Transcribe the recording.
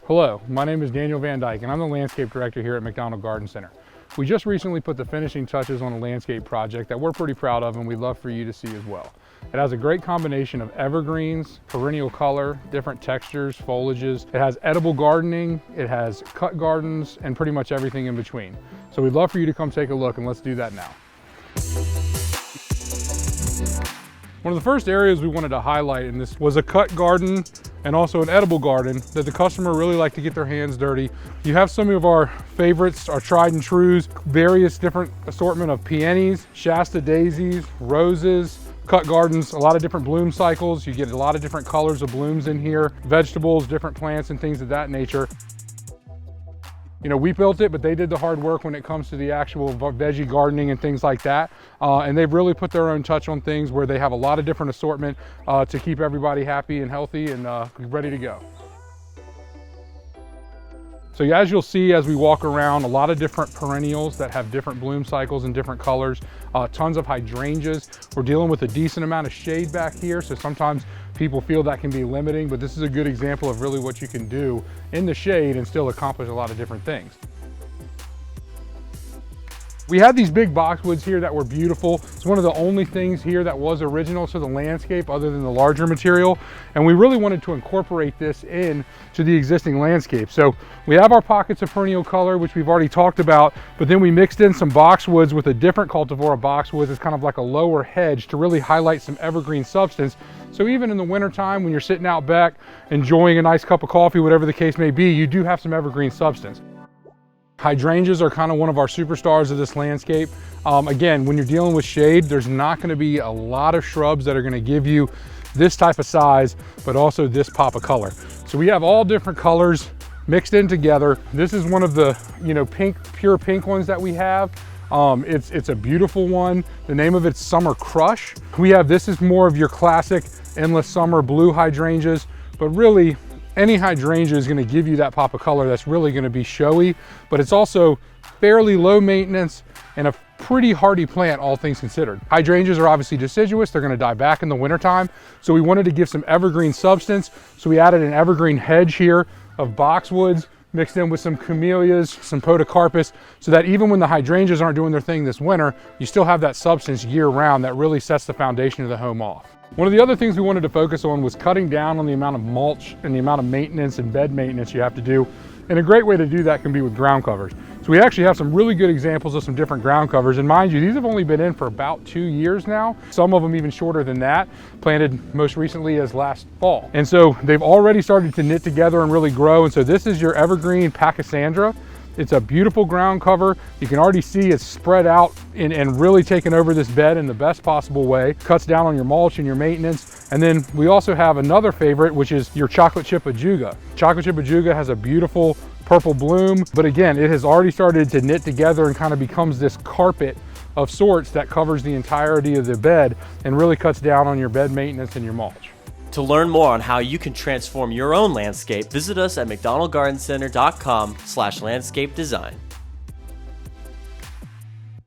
Hello, my name is Daniel VanDyke and I'm the landscape director here at McDonald Garden Center. We just recently put the finishing touches on a landscape project that we're pretty proud of and we'd love for you to see as well. It has a great combination of evergreens, perennial color, different textures, foliages. It has edible gardening, it has cut gardens, and pretty much everything in between. So we'd love for you to come take a look and let's do that now. One of the first areas we wanted to highlight in this was a cut garden and also an edible garden that the customer really liked to get their hands dirty. You have some of our favorites, our tried and trues, various different assortment of peonies, Shasta daisies, roses, cut gardens, a lot of different bloom cycles. You get a lot of different colors of blooms in here, vegetables, different plants and things of that nature. You know, we built it, but they did the hard work when it comes to the actual veggie gardening and things like that. And they've really put their own touch on things where they have a lot of different assortment to keep everybody happy and healthy and ready to go. So as you'll see as we walk around, a lot of different perennials that have different bloom cycles and different colors, tons of hydrangeas. We're dealing with a decent amount of shade back here, so sometimes people feel that can be limiting, but this is a good example of really what you can do in the shade and still accomplish a lot of different things. We had these big boxwoods here that were beautiful. It's one of the only things here that was original to the landscape other than the larger material. And we really wanted to incorporate this in to the existing landscape. So we have our pockets of perennial color, which we've already talked about, but then we mixed in some boxwoods with a different cultivar of boxwoods. It's kind of like a lower hedge to really highlight some evergreen substance. So even in the wintertime, when you're sitting out back, enjoying a nice cup of coffee, whatever the case may be, you do have some evergreen substance. Hydrangeas are kind of one of our superstars of this landscape. Again, when you're dealing with shade, there's not going to be a lot of shrubs that are going to give you this type of size, but also this pop of color. So we have all different colors mixed in together. This is one of the, pink, pure pink ones that we have. It's a beautiful one. The name of it's Summer Crush. This is more of your classic endless summer blue hydrangeas, but really, any hydrangea is going to give you that pop of color that's really going to be showy, but it's also fairly low maintenance and a pretty hardy plant, all things considered. Hydrangeas are obviously deciduous. They're going to die back in the wintertime. So we wanted to give some evergreen substance. So we added an evergreen hedge here of boxwoods mixed in with some camellias, some podocarpus, so that even when the hydrangeas aren't doing their thing this winter, you still have that substance year round that really sets the foundation of the home off. One of the other things we wanted to focus on was cutting down on the amount of mulch and the amount of maintenance and bed maintenance you have to do. And a great way to do that can be with ground covers. So we actually have some really good examples of some different ground covers. And mind you, these have only been in for about 2 years now. Some of them even shorter than that, planted most recently as last fall. And so they've already started to knit together and really grow. And so this is your evergreen Pachysandra. It's a beautiful ground cover. You can already see it's spread out and really taken over this bed in the best possible way. Cuts down on your mulch and your maintenance. And then we also have another favorite, which is your chocolate chip ajuga. Chocolate chip ajuga has a beautiful purple bloom, but again, it has already started to knit together and kind of becomes this carpet of sorts that covers the entirety of the bed and really cuts down on your bed maintenance and your mulch. To learn more on how you can transform your own landscape, visit us at mcdonaldgardencenter.com/landscape design.